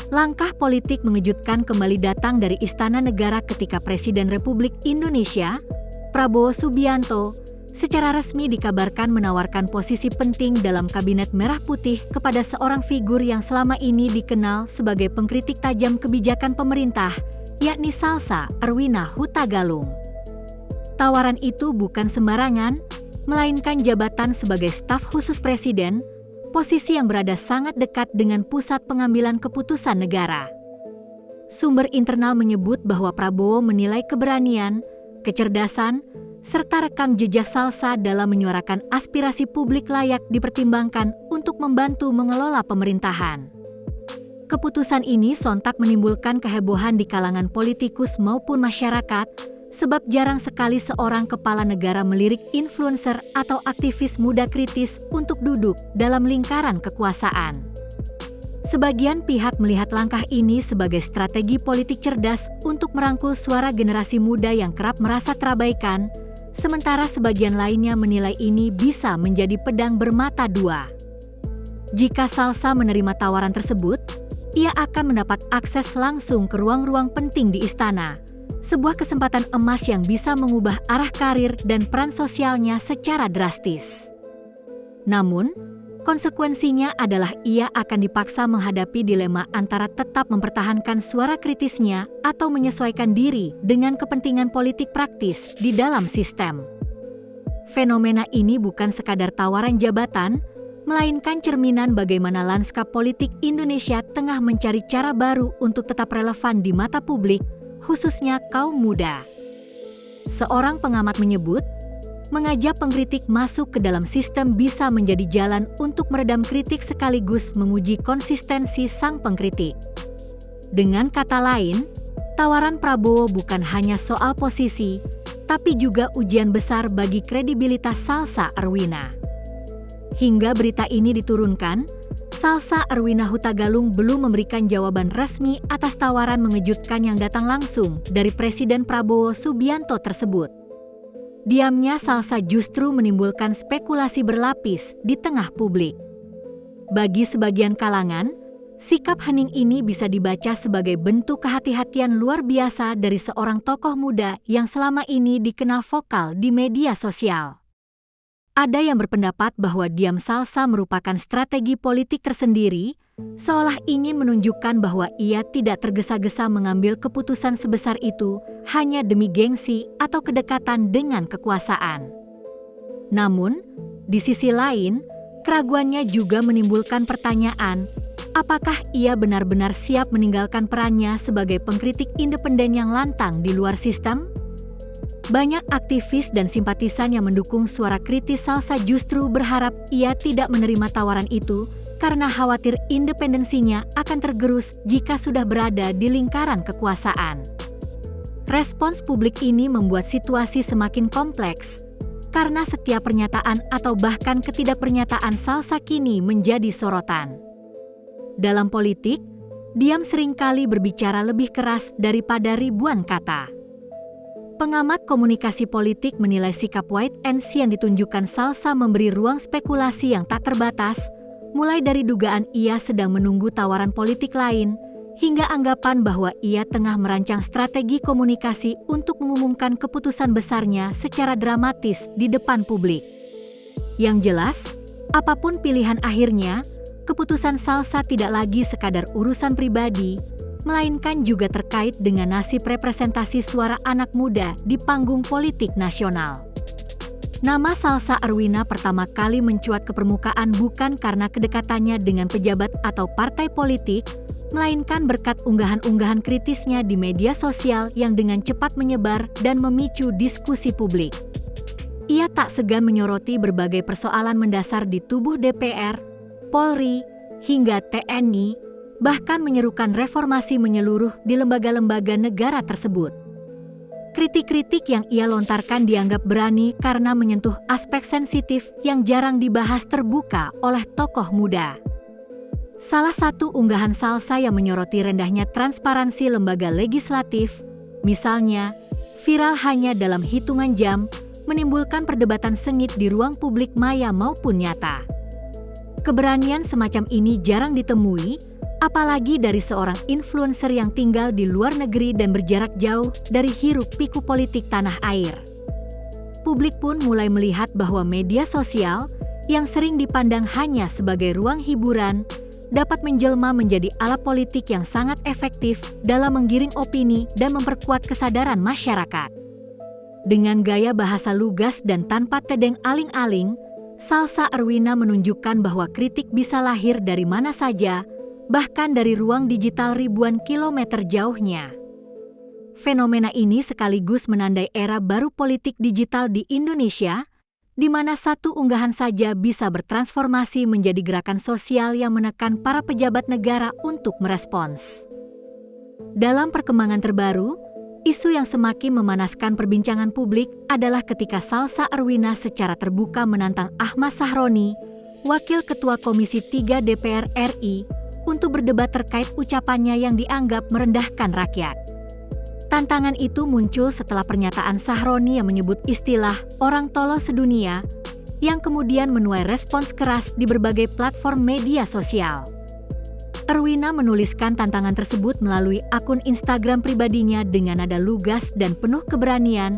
Langkah politik mengejutkan kembali datang dari Istana Negara ketika Presiden Republik Indonesia, Prabowo Subianto, secara resmi dikabarkan menawarkan posisi penting dalam Kabinet Merah Putih kepada seorang figur yang selama ini dikenal sebagai pengkritik tajam kebijakan pemerintah, yakni Salsa Arwina Hutagalung. Tawaran itu bukan sembarangan, melainkan jabatan sebagai staf khusus Presiden, posisi yang berada sangat dekat dengan pusat pengambilan keputusan negara. Sumber internal menyebut bahwa Prabowo menilai keberanian, kecerdasan, serta rekam jejak Salsa dalam menyuarakan aspirasi publik layak dipertimbangkan untuk membantu mengelola pemerintahan. Keputusan ini sontak menimbulkan kehebohan di kalangan politikus maupun masyarakat, sebab jarang sekali seorang kepala negara melirik influencer atau aktivis muda kritis untuk duduk dalam lingkaran kekuasaan. Sebagian pihak melihat langkah ini sebagai strategi politik cerdas untuk merangkul suara generasi muda yang kerap merasa terabaikan, sementara sebagian lainnya menilai ini bisa menjadi pedang bermata dua. Jika Salsa menerima tawaran tersebut, ia akan mendapat akses langsung ke ruang-ruang penting di istana, sebuah kesempatan emas yang bisa mengubah arah karir dan peran sosialnya secara drastis. Namun, konsekuensinya adalah ia akan dipaksa menghadapi dilema antara tetap mempertahankan suara kritisnya atau menyesuaikan diri dengan kepentingan politik praktis di dalam sistem. Fenomena ini bukan sekadar tawaran jabatan, melainkan cerminan bagaimana lanskap politik Indonesia tengah mencari cara baru untuk tetap relevan di mata publik, khususnya kaum muda. Seorang pengamat menyebut, mengajak pengkritik masuk ke dalam sistem bisa menjadi jalan untuk meredam kritik sekaligus menguji konsistensi sang pengkritik. Dengan kata lain, tawaran Prabowo bukan hanya soal posisi, tapi juga ujian besar bagi kredibilitas Salsa Arwina. Hingga berita ini diturunkan, Salsa Arwina Hutagalung belum memberikan jawaban resmi atas tawaran mengejutkan yang datang langsung dari Presiden Prabowo Subianto tersebut. Diamnya Salsa justru menimbulkan spekulasi berlapis di tengah publik. Bagi sebagian kalangan, sikap hening ini bisa dibaca sebagai bentuk kehati-hatian luar biasa dari seorang tokoh muda yang selama ini dikenal vokal di media sosial. Ada yang berpendapat bahwa diam Salsa merupakan strategi politik tersendiri, seolah ingin menunjukkan bahwa ia tidak tergesa-gesa mengambil keputusan sebesar itu hanya demi gengsi atau kedekatan dengan kekuasaan. Namun, di sisi lain, keraguannya juga menimbulkan pertanyaan, apakah ia benar-benar siap meninggalkan perannya sebagai pengkritik independen yang lantang di luar sistem? Banyak aktivis dan simpatisan yang mendukung suara kritis Salsa justru berharap ia tidak menerima tawaran itu karena khawatir independensinya akan tergerus jika sudah berada di lingkaran kekuasaan. Respons publik ini membuat situasi semakin kompleks, karena setiap pernyataan atau bahkan ketidakpernyataan Salsa kini menjadi sorotan. Dalam politik, diam seringkali berbicara lebih keras daripada ribuan kata. Pengamat komunikasi politik menilai sikap wait and see yang ditunjukkan Salsa memberi ruang spekulasi yang tak terbatas, mulai dari dugaan ia sedang menunggu tawaran politik lain, hingga anggapan bahwa ia tengah merancang strategi komunikasi untuk mengumumkan keputusan besarnya secara dramatis di depan publik. Yang jelas, apapun pilihan akhirnya, keputusan Salsa tidak lagi sekadar urusan pribadi, melainkan juga terkait dengan nasib representasi suara anak muda di panggung politik nasional. Nama Salsa Arwina pertama kali mencuat ke permukaan bukan karena kedekatannya dengan pejabat atau partai politik, melainkan berkat unggahan-unggahan kritisnya di media sosial yang dengan cepat menyebar dan memicu diskusi publik. Ia tak segan menyoroti berbagai persoalan mendasar di tubuh DPR, Polri, hingga TNI, bahkan menyerukan reformasi menyeluruh di lembaga-lembaga negara tersebut. Kritik-kritik yang ia lontarkan dianggap berani karena menyentuh aspek sensitif yang jarang dibahas terbuka oleh tokoh muda. Salah satu unggahan Salsa yang menyoroti rendahnya transparansi lembaga legislatif, misalnya, viral hanya dalam hitungan jam, menimbulkan perdebatan sengit di ruang publik maya maupun nyata. Keberanian semacam ini jarang ditemui, Apalagi dari seorang influencer yang tinggal di luar negeri dan berjarak jauh dari hiruk-pikuk politik tanah air. Publik pun mulai melihat bahwa media sosial yang sering dipandang hanya sebagai ruang hiburan dapat menjelma menjadi alat politik yang sangat efektif dalam menggiring opini dan memperkuat kesadaran masyarakat. Dengan gaya bahasa lugas dan tanpa tedeng aling-aling, Salsa Arwina menunjukkan bahwa kritik bisa lahir dari mana saja, bahkan dari ruang digital ribuan kilometer jauhnya. Fenomena ini sekaligus menandai era baru politik digital di Indonesia, di mana satu unggahan saja bisa bertransformasi menjadi gerakan sosial yang menekan para pejabat negara untuk merespons. Dalam perkembangan terbaru, isu yang semakin memanaskan perbincangan publik adalah ketika Salsa Arwina secara terbuka menantang Ahmad Sahroni, Wakil Ketua Komisi 3 DPR RI, untuk berdebat terkait ucapannya yang dianggap merendahkan rakyat. Tantangan itu muncul setelah pernyataan Sahroni yang menyebut istilah "orang tolol sedunia" yang kemudian menuai respons keras di berbagai platform media sosial. Arwina menuliskan tantangan tersebut melalui akun Instagram pribadinya dengan nada lugas dan penuh keberanian,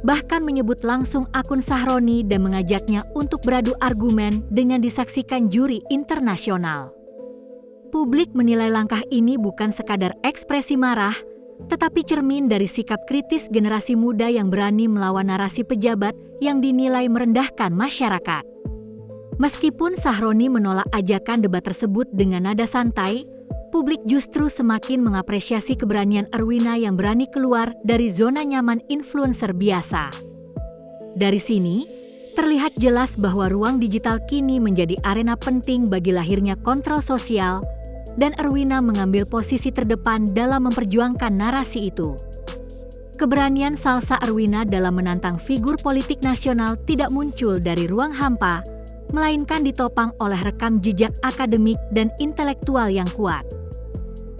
bahkan menyebut langsung akun Sahroni dan mengajaknya untuk beradu argumen dengan disaksikan juri internasional. Publik menilai langkah ini bukan sekadar ekspresi marah, tetapi cermin dari sikap kritis generasi muda yang berani melawan narasi pejabat yang dinilai merendahkan masyarakat. Meskipun Sahroni menolak ajakan debat tersebut dengan nada santai, publik justru semakin mengapresiasi keberanian Arwina yang berani keluar dari zona nyaman influencer biasa. Dari sini, terlihat jelas bahwa ruang digital kini menjadi arena penting bagi lahirnya kontrol sosial, dan Arwina mengambil posisi terdepan dalam memperjuangkan narasi itu. Keberanian Salsa Arwina dalam menantang figur politik nasional tidak muncul dari ruang hampa, melainkan ditopang oleh rekam jejak akademik dan intelektual yang kuat.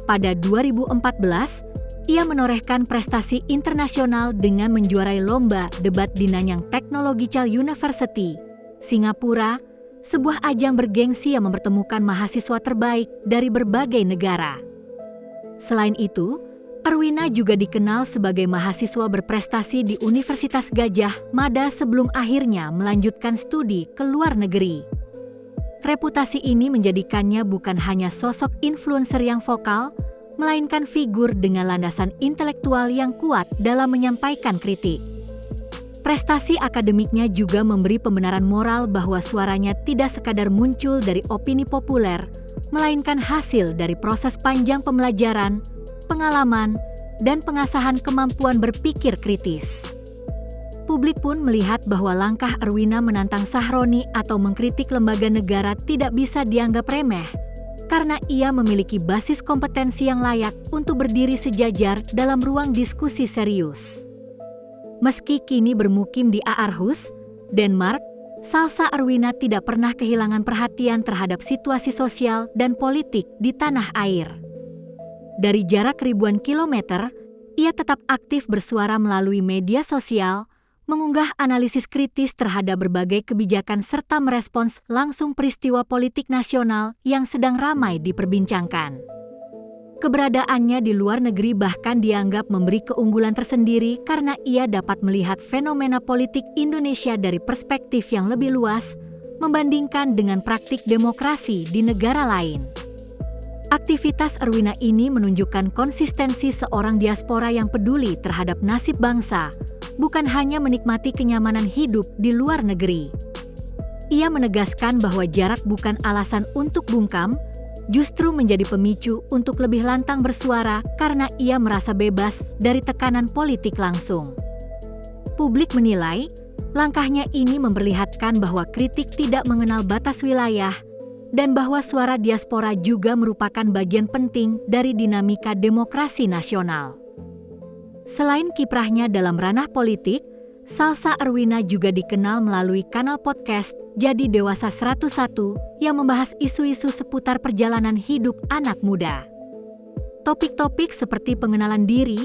Pada 2014, ia menorehkan prestasi internasional dengan menjuarai lomba debat di Nanyang Technological University, Singapura, sebuah ajang bergengsi yang mempertemukan mahasiswa terbaik dari berbagai negara. Selain itu, Arwina juga dikenal sebagai mahasiswa berprestasi di Universitas Gadjah Mada sebelum akhirnya melanjutkan studi ke luar negeri. Reputasi ini menjadikannya bukan hanya sosok influencer yang vokal, melainkan figur dengan landasan intelektual yang kuat dalam menyampaikan kritik. Prestasi akademiknya juga memberi pembenaran moral bahwa suaranya tidak sekadar muncul dari opini populer, melainkan hasil dari proses panjang pembelajaran, pengalaman, dan pengasahan kemampuan berpikir kritis. Publik pun melihat bahwa langkah Arwina menantang Sahroni atau mengkritik lembaga negara tidak bisa dianggap remeh, karena ia memiliki basis kompetensi yang layak untuk berdiri sejajar dalam ruang diskusi serius. Meski kini bermukim di Aarhus, Denmark, Salsa Arwina tidak pernah kehilangan perhatian terhadap situasi sosial dan politik di tanah air. Dari jarak ribuan kilometer, ia tetap aktif bersuara melalui media sosial, mengunggah analisis kritis terhadap berbagai kebijakan serta merespons langsung peristiwa politik nasional yang sedang ramai diperbincangkan. Keberadaannya di luar negeri bahkan dianggap memberi keunggulan tersendiri karena ia dapat melihat fenomena politik Indonesia dari perspektif yang lebih luas membandingkan dengan praktik demokrasi di negara lain. Aktivitas Arwina ini menunjukkan konsistensi seorang diaspora yang peduli terhadap nasib bangsa, bukan hanya menikmati kenyamanan hidup di luar negeri. Ia menegaskan bahwa jarak bukan alasan untuk bungkam, justru menjadi pemicu untuk lebih lantang bersuara karena ia merasa bebas dari tekanan politik langsung. Publik menilai, langkahnya ini memperlihatkan bahwa kritik tidak mengenal batas wilayah dan bahwa suara diaspora juga merupakan bagian penting dari dinamika demokrasi nasional. Selain kiprahnya dalam ranah politik, Salsa Arwina juga dikenal melalui kanal podcast Jadi Dewasa 101 yang membahas isu-isu seputar perjalanan hidup anak muda. Topik-topik seperti pengenalan diri,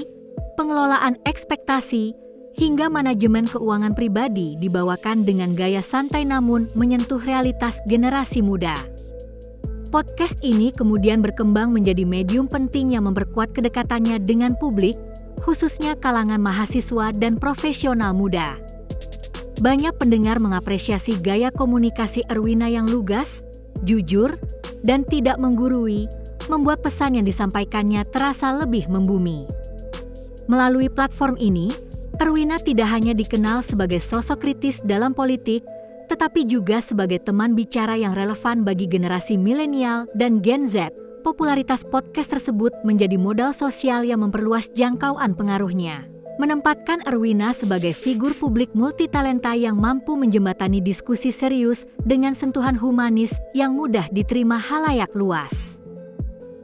pengelolaan ekspektasi, hingga manajemen keuangan pribadi dibawakan dengan gaya santai namun menyentuh realitas generasi muda. Podcast ini kemudian berkembang menjadi medium penting yang memperkuat kedekatannya dengan publik, khususnya kalangan mahasiswa dan profesional muda. Banyak pendengar mengapresiasi gaya komunikasi Erwina yang lugas, jujur, dan tidak menggurui, membuat pesan yang disampaikannya terasa lebih membumi. Melalui platform ini, Erwina tidak hanya dikenal sebagai sosok kritis dalam politik, tetapi juga sebagai teman bicara yang relevan bagi generasi milenial dan Gen Z. Popularitas podcast tersebut menjadi modal sosial yang memperluas jangkauan pengaruhnya, menempatkan Erwina sebagai figur publik multitalenta yang mampu menjembatani diskusi serius dengan sentuhan humanis yang mudah diterima halayak luas.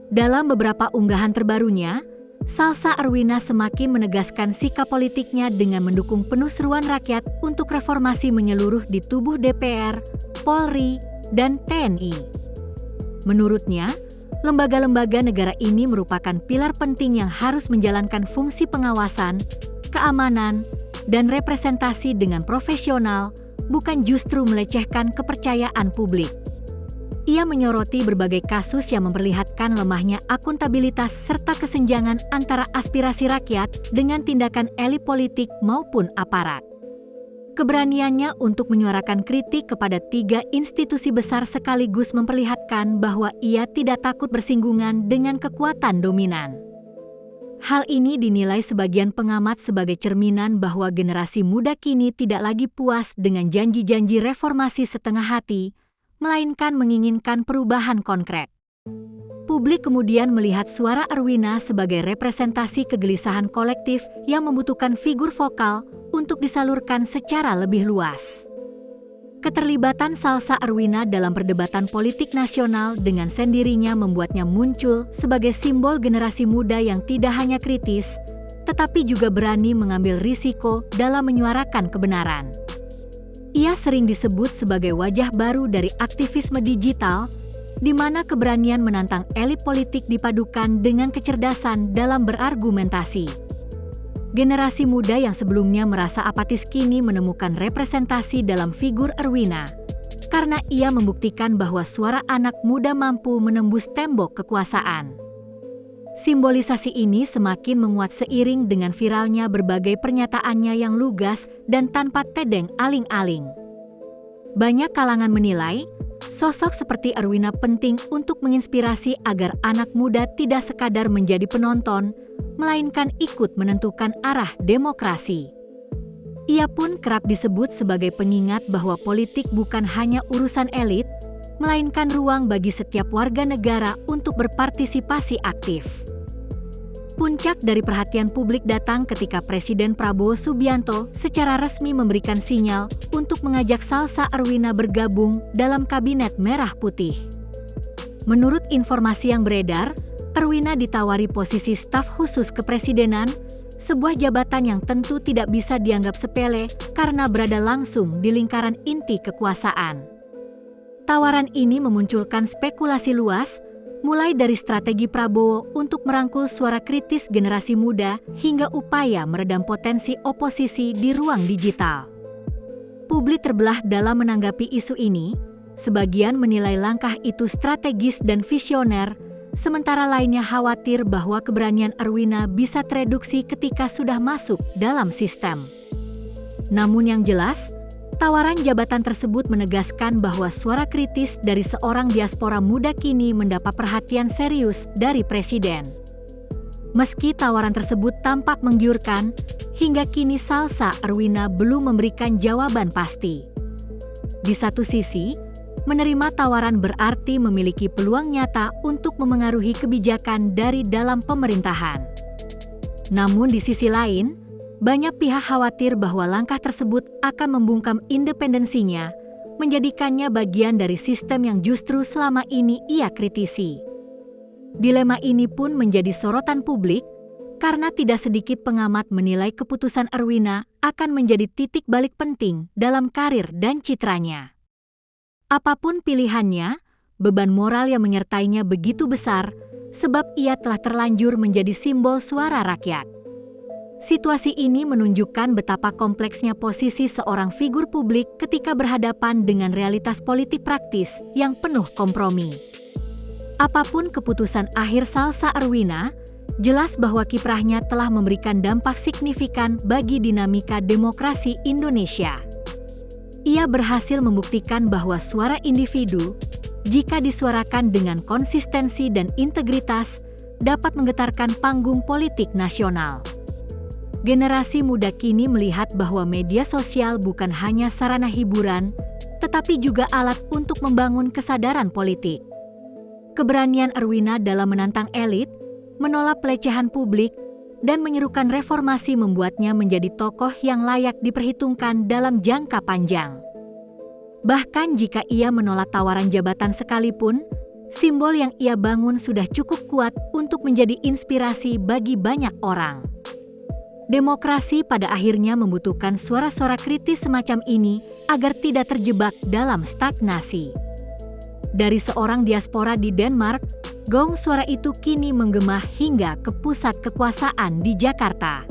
Dalam beberapa unggahan terbarunya, Salsa Erwina semakin menegaskan sikap politiknya dengan mendukung penuh seruan rakyat untuk reformasi menyeluruh di tubuh DPR, Polri, dan TNI. Menurutnya, lembaga-lembaga negara ini merupakan pilar penting yang harus menjalankan fungsi pengawasan, keamanan, dan representasi dengan profesional, bukan justru melecehkan kepercayaan publik. Ia menyoroti berbagai kasus yang memperlihatkan lemahnya akuntabilitas serta kesenjangan antara aspirasi rakyat dengan tindakan elit politik maupun aparat. Keberaniannya untuk menyuarakan kritik kepada 3 institusi besar sekaligus memperlihatkan bahwa ia tidak takut bersinggungan dengan kekuatan dominan. Hal ini dinilai sebagian pengamat sebagai cerminan bahwa generasi muda kini tidak lagi puas dengan janji-janji reformasi setengah hati, melainkan menginginkan perubahan konkret. Publik kemudian melihat suara Erwina sebagai representasi kegelisahan kolektif yang membutuhkan figur vokal untuk disalurkan secara lebih luas. Keterlibatan Salsa Erwina dalam perdebatan politik nasional dengan sendirinya membuatnya muncul sebagai simbol generasi muda yang tidak hanya kritis, tetapi juga berani mengambil risiko dalam menyuarakan kebenaran. Ia sering disebut sebagai wajah baru dari aktivisme digital, di mana keberanian menantang elit politik dipadukan dengan kecerdasan dalam berargumentasi. Generasi muda yang sebelumnya merasa apatis kini menemukan representasi dalam figur Erwina, karena ia membuktikan bahwa suara anak muda mampu menembus tembok kekuasaan. Simbolisasi ini semakin menguat seiring dengan viralnya berbagai pernyataannya yang lugas dan tanpa tedeng aling-aling. Banyak kalangan menilai, sosok seperti Erwina penting untuk menginspirasi agar anak muda tidak sekadar menjadi penonton, melainkan ikut menentukan arah demokrasi. Ia pun kerap disebut sebagai pengingat bahwa politik bukan hanya urusan elit, melainkan ruang bagi setiap warga negara untuk berpartisipasi aktif. Puncak dari perhatian publik datang ketika Presiden Prabowo Subianto secara resmi memberikan sinyal untuk mengajak Salsa Erwina bergabung dalam Kabinet Merah Putih. Menurut informasi yang beredar, Erwina ditawari posisi staf khusus kepresidenan, sebuah jabatan yang tentu tidak bisa dianggap sepele karena berada langsung di lingkaran inti kekuasaan. Tawaran ini memunculkan spekulasi luas, mulai dari strategi Prabowo untuk merangkul suara kritis generasi muda hingga upaya meredam potensi oposisi di ruang digital. Publik terbelah dalam menanggapi isu ini, sebagian menilai langkah itu strategis dan visioner, sementara lainnya khawatir bahwa keberanian Erwina bisa tereduksi ketika sudah masuk dalam sistem. Namun yang jelas, tawaran jabatan tersebut menegaskan bahwa suara kritis dari seorang diaspora muda kini mendapat perhatian serius dari Presiden. Meski tawaran tersebut tampak menggiurkan, hingga kini Salsa Erwina belum memberikan jawaban pasti. Di satu sisi, menerima tawaran berarti memiliki peluang nyata untuk memengaruhi kebijakan dari dalam pemerintahan. Namun di sisi lain, banyak pihak khawatir bahwa langkah tersebut akan membungkam independensinya, menjadikannya bagian dari sistem yang justru selama ini ia kritisi. Dilema ini pun menjadi sorotan publik, karena tidak sedikit pengamat menilai keputusan Erwina akan menjadi titik balik penting dalam karir dan citranya. Apapun pilihannya, beban moral yang menyertainya begitu besar, sebab ia telah terlanjur menjadi simbol suara rakyat. Situasi ini menunjukkan betapa kompleksnya posisi seorang figur publik ketika berhadapan dengan realitas politik praktis yang penuh kompromi. Apapun keputusan akhir Salsa Arwina, jelas bahwa kiprahnya telah memberikan dampak signifikan bagi dinamika demokrasi Indonesia. Ia berhasil membuktikan bahwa suara individu, jika disuarakan dengan konsistensi dan integritas, dapat menggetarkan panggung politik nasional. Generasi muda kini melihat bahwa media sosial bukan hanya sarana hiburan, tetapi juga alat untuk membangun kesadaran politik. Keberanian Arwina dalam menantang elit, menolak pelecehan publik, dan menyerukan reformasi membuatnya menjadi tokoh yang layak diperhitungkan dalam jangka panjang. Bahkan jika ia menolak tawaran jabatan sekalipun, simbol yang ia bangun sudah cukup kuat untuk menjadi inspirasi bagi banyak orang. Demokrasi pada akhirnya membutuhkan suara-suara kritis semacam ini agar tidak terjebak dalam stagnasi. Dari seorang diaspora di Denmark, gong suara itu kini menggema hingga ke pusat kekuasaan di Jakarta.